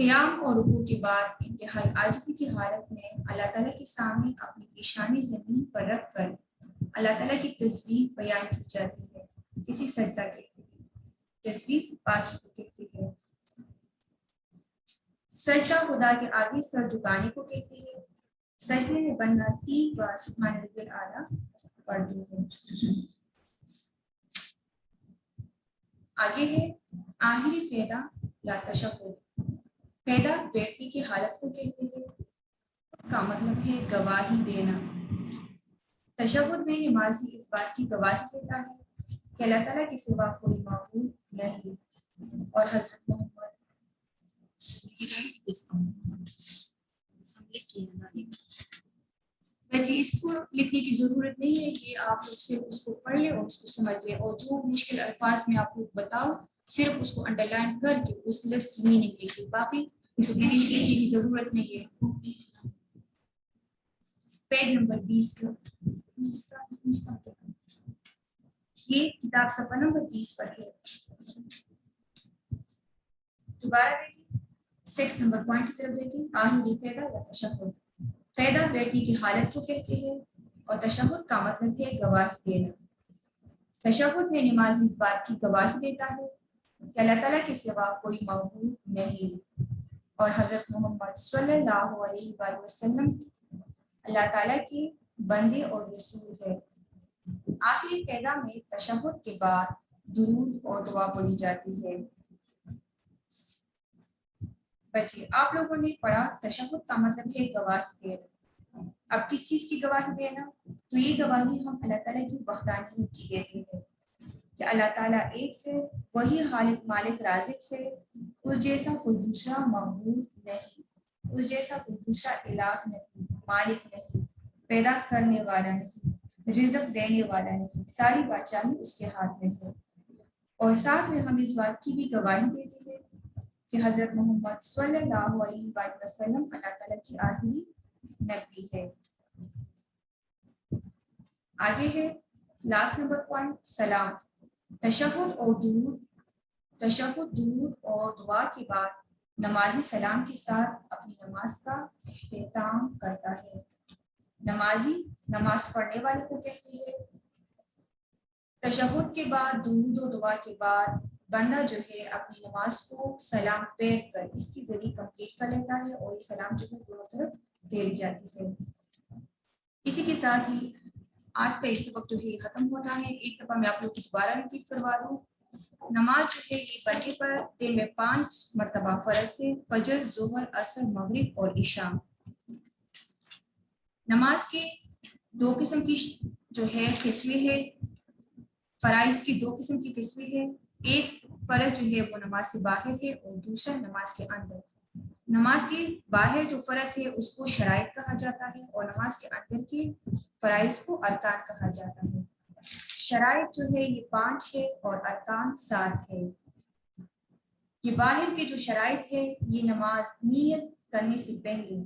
قیام اور رکوع کے بعد انتہائی عاجزی کی حالت میں اللہ تعالیٰ کے سامنے اپنی پیشانی زمین پر رکھ کر اللہ تعالیٰ کی تسبیح بیان کی جاتی ہے. اسی سجدہ کہتے ہیں. تسبیح پاکی کو کہتے ہیں. سجدہ خدا کے آگے سر جھکانے کو کہتے ہیں. سجدے میں بندہ 3 بار سبحان ربی الاعلیٰ پڑھتے ہیں. آگے ہے آخری قیدا یا تشہد. قیدا بیٹھنے کی حالت کو کہتے ہیں. کا مطلب ہے گواہی دینا. تشہد میں نمازی اس بات کی گواہی دیتا ہے کہ اللہ تعالیٰ کے سوا کوئی معبود نہیں اور حضرت محمد بچے اس کو لکھنے کی ضرورت نہیں ہے کہ آپ لوگ صرف اس کو پڑھ لیں اور اس کو سمجھ لیں اور جو مشکل الفاظ میں آپ لوگ بتاؤ صرف اس کو انڈر لائن کر کے اس لفظ کی میننگ لکھیں. باقی ایکسپلینیشن لکھنے کی ضرورت نہیں ہے. پیج نمبر 20 کا یہ کتاب صفحہ نمبر 20 پر ہے. دوبارہ دیکھیں 6 نمبر پوائنٹ کی طرف دیکھیں. آخری قیدا یا تشہد. قیدا بیٹھنے کی حالت کو کہتے ہیں اور تشہد کا مطلب ہے گواہی دینا. تشہد میں نمازی اس بات کی گواہی دیتا ہے کہ اللہ تعالیٰ کے سوا کوئی معبود نہیں اور حضرت محمد صلی اللہ علیہ وآلہ وسلم اللہ تعالیٰ کے بندے اور رسول ہے. آخری قیدا میں تشہد کے بعد درود اور دعا پڑھی جاتی ہے. بچے آپ لوگوں نے پڑھا تشہد کا مطلب ہے گواہی دینا. اب کس چیز کی گواہی دینا؟ تو یہ گواہی ہم اللہ تعالیٰ کی وحدانیت کی دیتے ہیں کہ اللہ تعالیٰ ایک ہے, وہی خالق مالک رازق ہے, اس جیسا کوئی دوسرا معبود نہیں, اس جیسا کوئی دوسرا الہ نہیں, مالک نہیں, پیدا کرنے والا نہیں, رزق دینے والا نہیں, ساری بادشاہی اس کے ہاتھ میں ہے. اور ساتھ میں ہم اس بات کی بھی گواہی دیتے ہیں کہ حضرت محمد صلی اللہ علیہ وآلہ وسلم اللہ تعالیٰ کی آخری نبی ہے. آگے ہے لاسٹ نمبر پوائنٹ سلام. تشہد درود اور دعا کے بعد نمازی سلام کے ساتھ اپنی نماز کا اختتام کرتا ہے. نمازی نماز پڑھنے والے کو کہتے ہیں. تشہد کے بعد درود و دعا کے بعد بندہ جو ہے اپنی نماز کو سلام پھیر کر اس کی ذریعے کمپلیٹ کر لیتا ہے اور یہ سلام جو ہے دونوں طرف پھیری جاتی ہے. اسی کے ساتھ ہی آج کا اس وقت جو ہے ختم ہوتا ہے. ایک دفعہ میں آپ لوگ کو دوبارہ ریپیٹ کروا دوں. نماز جو ہے یہ بننے پر دن میں 5 مرتبہ فرض ہے. فجر, ظہر, عصر, مغرب اور عشاء. نماز کے 2 قسم کی جو ہے قسمیں ہے. فرائض کی 2 قسم کی قسمیں ہیں. ایک فرض جو ہے وہ نماز سے باہر ہے اور دوسرا نماز کے اندر. نماز کے باہر جو فرض ہے اس کو شرائط کہا جاتا ہے اور نماز کے اندر کے فرائض کو ارکان کہا جاتا ہے. شرائط جو ہے یہ 5 ہے اور ارکان 7 ہے. یہ باہر کے جو شرائط ہے یہ نماز نیت کرنے سے پہلے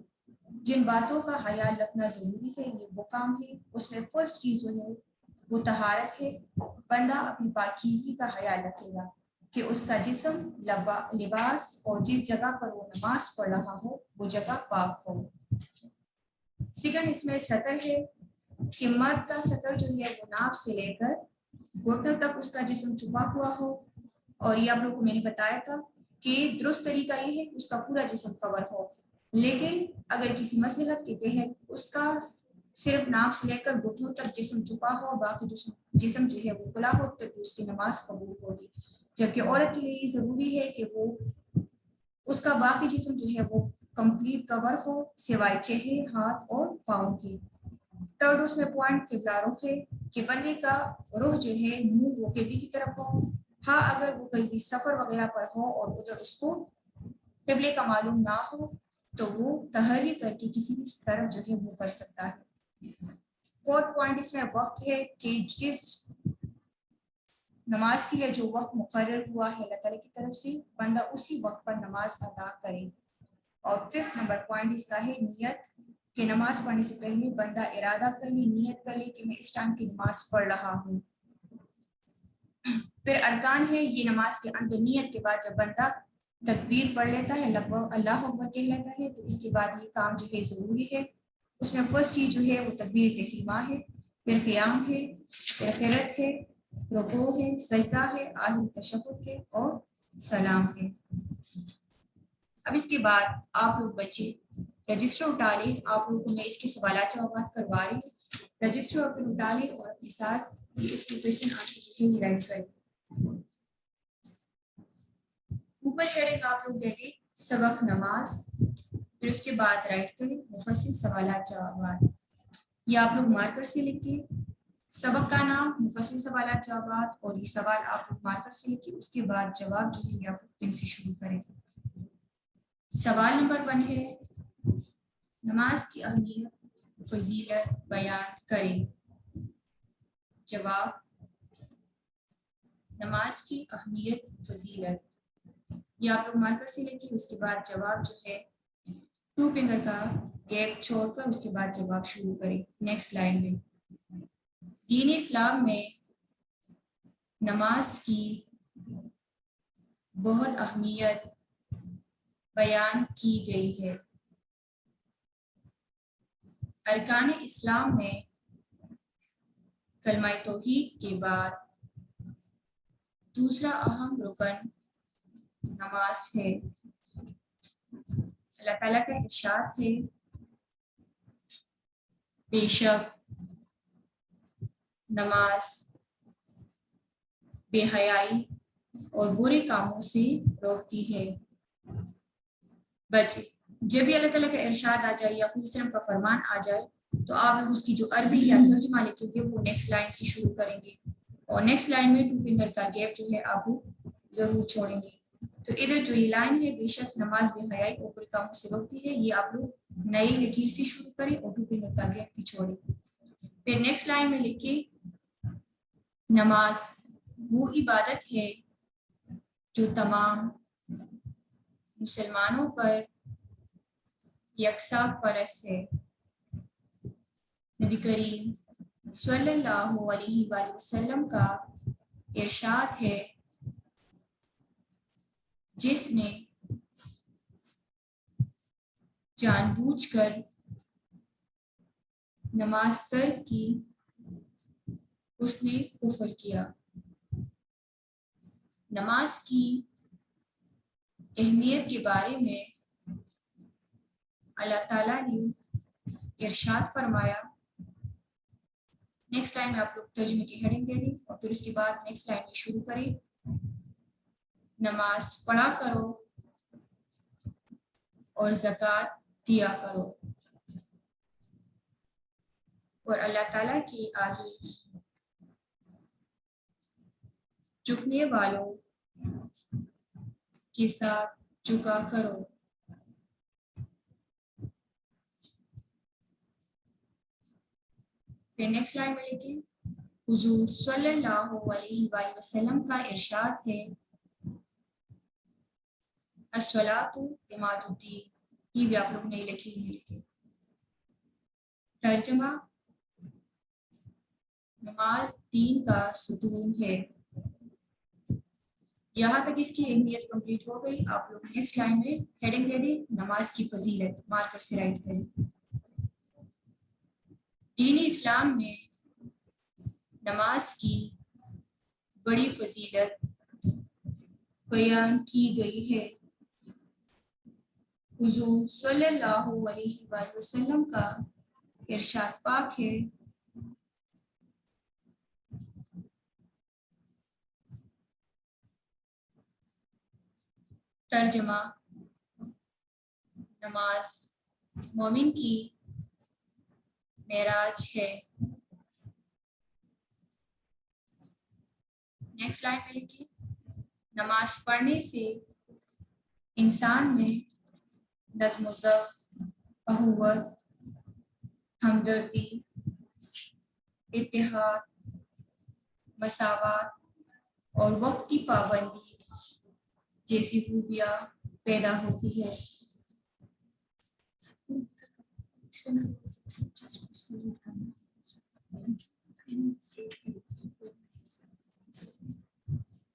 جن باتوں کا خیال رکھنا ضروری ہے یہ وہ کام ہے. اس میں فرسٹ چیز جو ہے وہ طہارت ہے. بندہ اپنی پاکیزگی کا خیال رکھے گا کہ اس کا جسم, لباس اور جس جگہ پر وہ نماز پڑھ رہا ہو وہ جگہ پاک ہو. سیکنڈ اس میں سطر ہے کہ مرد کا سطر جو ہے وہ ناف سے لے کر گھٹنوں تک اس کا جسم چھپا ہوا ہو. اور یہ آپ لوگوں کو میں نے بتایا تھا کہ درست طریقہ یہ ہے کہ اس کا پورا جسم کور ہو. لیکن اگر کسی مصلحت کے تحت اس کا صرف ناف سے لے کر گھٹنوں تک جسم چھپا ہو, باقی جسم جو ہے وہ کھلا ہو, تب اس کی نماز قبول ہوگی. جبکہ عورت کے لیے یہ ضروری ہے کہ وہ اس کا باقی جسم جو ہے وہ کمپلیٹ کور ہو سوائے چہرے, ہاتھ اور پاؤں کے. تھرڈ اس میں پوائنٹ قبلہ رخ ہے کہ بندے کا رخ جو ہے منہ وہ قبلے کی طرف ہو. ہاں اگر وہ کہیں بھی سفر وغیرہ پر ہو اور ادھر اس کو قبلے کا معلوم نہ ہو تو وہ تحری کر کے کسی بھی طرف جو ہے وہ کر سکتا ہے. فورتھ پوائنٹ اس میں وقت ہے کہ جس نماز کے لیے جو وقت مقرر ہوا ہے اللہ تعالیٰ کی طرف سے بندہ اسی وقت پر نماز ادا کرے. اور ففتھ نمبر پوائنٹ اس کا ہے نیت کہ نماز پڑھنے سے پہلے بندہ ارادہ کر لے, نیت کر لے کہ میں اس ٹائم کی نماز پڑھ رہا ہوں. پھر ارکان ہے یہ نماز کے اندر نیت کے بعد جب بندہ تکبیر پڑھ لیتا ہے, اللہ اکبر کہہ لیتا ہے, تو اس کے بعد یہ کام جو ہے ضروری ہے. اس میں فرسٹ چیز جو ہے وہ تکبیر تحریمہ ہے, پھر قیام ہے, پھر قرأت ہے, رکوع ہے, سجدہ ہے, آخر تشہد ہے اور سلام ہے. اب اس کے بعد آپ لوگ بچے رجسٹر اٹھا لیں. آپ لوگوں کو میں اس کے سوالات جوابات کروا رہی ہوں. رجسٹر اپنے اٹھا لیں اور اپنے ساتھ اس کی کوشچن آنسر رائٹ کریں. اوپر ہیڈنگ آپ لوگ دیں گے سبق نماز, پھر اس کے بعد رائٹ کریں مفصل سوالات جوابات. یہ آپ لوگ مارکر سے لکھیں سبق کا نام, مفصل سوالات جوابات, اور یہ سوال آپ لوگ مارکر سے لکھیں. اس کے بعد جواب جو ہے یہ آپ لوگ پن سے شروع کریں. سوال نمبر 1 ہے نماز کی اہمیت فضیلت بیان کریں. جواب نماز کی اہمیت فضیلت, یہ آپ لوگ مارکر سے لکھیں. اس کے بعد جواب جو ہے 2 فنگر کا گیپ چھوڑ کر اس کے بعد جواب شروع کریں. نیکسٹ لائن میں دین اسلام میں نماز کی بہت اہمیت بیان کی گئی ہے. ارکان اسلام میں کلمہ توحید کے بعد دوسرا اہم رکن نماز ہے. اللہ تعالیٰ کا ارشاد ہے بے شک نماز بے حیائی اور برے کاموں سے روکتی ہے. بچے جب بھی اللہ تعالیٰ کا ارشاد آ جائے یا کوئی وسلم کا فرمان آ جائے تو آپ اس کی جو عربی یا ترجمہ لکھیں گے وہ نیکسٹ لائن سے شروع کریں گے, اور نیکسٹ لائن میں 2 فنگر کا گیپ جو ہے آپ ضرور چھوڑیں گے. تو ادھر جو یہ لائن ہے بے شک نماز بے حیائی اور برے کاموں سے روکتی ہے, یہ آپ لوگ نئی لکیر سے شروع کریں اور 2 فنگر کا گیپ بھی چھوڑیں. پھر نیکسٹ لائن میں لکھیں نماز وہ عبادت ہے جو تمام مسلمانوں پر یکساں فرض ہے. نبی کریم صلی اللہ علیہ وآلہ وسلم کا ارشاد ہے جس نے جان بوجھ کر نماز ترک کی اس نے کفر کیا. نماز کی اہمیت کے بارے میں اللہ تعالیٰ نے ارشاد فرمایا. نیکسٹ لائن میں آپ لوگ ترجمے کی ہیڈنگ دے دیں اور پھر اس کے بعد نیکسٹ لائن میں شروع کریں نماز پڑھا کرو اور زکوٰۃ دیا کرو. اور اللہ تعالیٰ کے آگے جھکنے والوں کے ساتھ جھکا کرو. پھر نیکسٹ لائن میں لکھیں حضور صلی اللہ علیہ وآلہ وسلم کا ارشاد ہے الصلاۃ عماد الدین. یہ بھی آپ لوگ نہیں لکھی ہوئی. ترجمہ نماز دین کا ستون ہے. یہاں تک اس کی اہمیت کمپلیٹ ہو گئی. آپ لوگ نیکسٹ لائن میں ہیڈنگ دے دیں نماز کی فضیلت, مارکر سے رائٹ کریں. دین اسلام میں نماز کی بڑی فضیلت بیان کی گئی ہے. حضور صلی اللہ علیہ وآلہ وسلم کا ارشاد پاک ہے ترجمہ نماز مومن کی معراج ہے. نیکسٹ لائن میں لکھیں نماز پڑھنے سے انسان میں نظم و ضبط, اخوت, ہمدردی, اتحاد, مساوات اور وقت کی پابندی جیسی خوبیاں پیدا ہوتی ہے.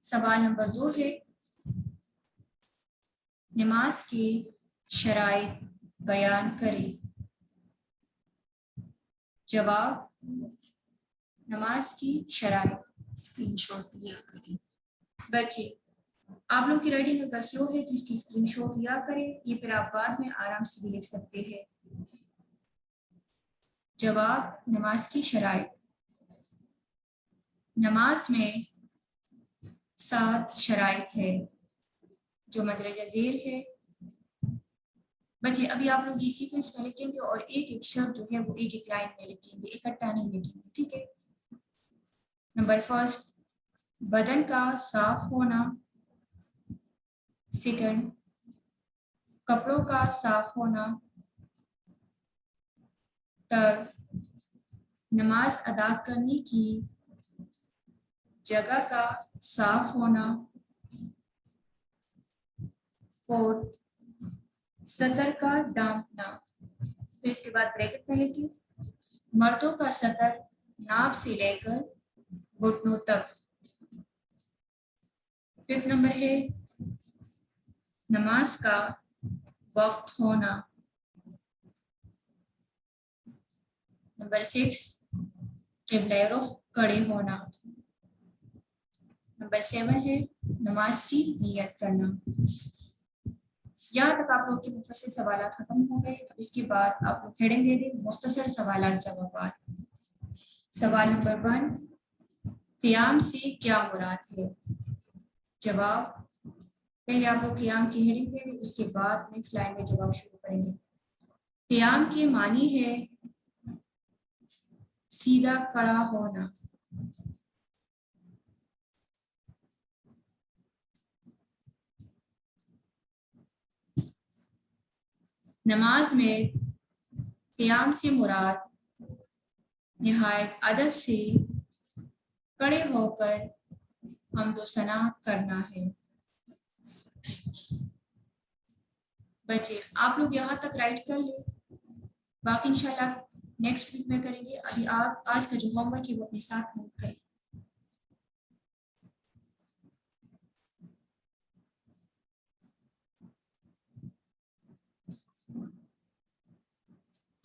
سوال نمبر 2 ہے نماز کے شرائط بیان کریں۔ جواب، نماز کی شرائط۔ اسکرین شاٹ لیا کریں۔ بچے، آپ لوگ کی رائٹنگ اگر سلو ہے تو اس کی اسکرین شاٹ لیا کریں، یہ پھر آپ بعد میں آرام سے بھی لکھ سکتے ہیں۔ جواب، نماز کی شرائط۔ نماز میں 7 شرائط ہے جو مدرجہ ذیل ہے۔ بچے ابھی آپ لوگ یہ سیکوینس میں لکھیں گے اور ایک ایک شبد جو ہے وہ ایک ایک لائن میں لکھیں گے، اکٹھا نہیں لکھیں گے، ٹھیک ہے؟ نمبر فرسٹ، بدن کا صاف ہونا۔ سیکنڈ، کپڑوں کا صاف ہونا۔ تھرڈ، نماز ادا کرنے کی جگہ کا صاف ہونا۔ فورتھ، سطر کا ڈھانپنا۔ تو اس کے بعد بریکٹ میں لکھیں، مردوں کا سطر ناف سے لے کر گھٹنوں تک۔ ففتھ نمبر ہے نماز کا وقت ہونا۔ نمبر 6، قبلہ رخ کھڑے ہونا۔ نمبر 7 ہے نماز کی نیت کرنا۔ یہاں تک آپ لوگ کے مفصل سوالات ختم ہو گئے۔ اب اس کے بعد آپ لوگ ہیڈنگ دے دیں، مختصر سوالات جوابات۔ سوال نمبر 1، قیام سے کیا مراد ہے؟ جواب، پہلے آپ لوگ قیام کی ہیڈنگ دے دیں، اس کے بعد نیکسٹ لائن میں جواب شروع کریں گے۔ قیام کے معنی ہے سیدھا کھڑا ہونا۔ نماز میں قیام سے مراد نہایت ادب سے کھڑے ہو کر حمد و ثنا کرنا ہے۔ بچے آپ لوگ یہاں تک رائٹ کر لیں، باقی انشاءاللہ نیکسٹ ویک میں کریں گے۔ ابھی آپ آج کا جو ہوم ورک ہے وہ اپنے ساتھ نوٹ کریں۔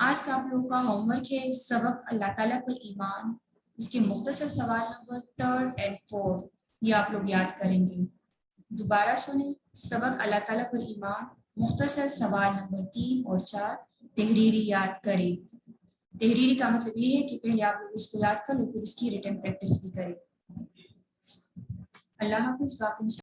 آج کا آپ لوگوں کا ہوم ورک ہے سبق اللہ تعالیٰ پر ایمان، اس کے مختصر سوال نمبر 3 اور 4، یہ آپ لوگ یاد کریں گے۔ دوبارہ سنیں، سبق اللہ تعالیٰ پر ایمان، مختصر سوال نمبر 3 اور 4 تحریری یاد کریں۔ تحریری کا مطلب یہ ہے کہ پہلے آپ لوگ اس کو یاد کر لو، پھر اس کی ریٹن پریکٹس بھی کریں۔ اللہ حافظ، باقی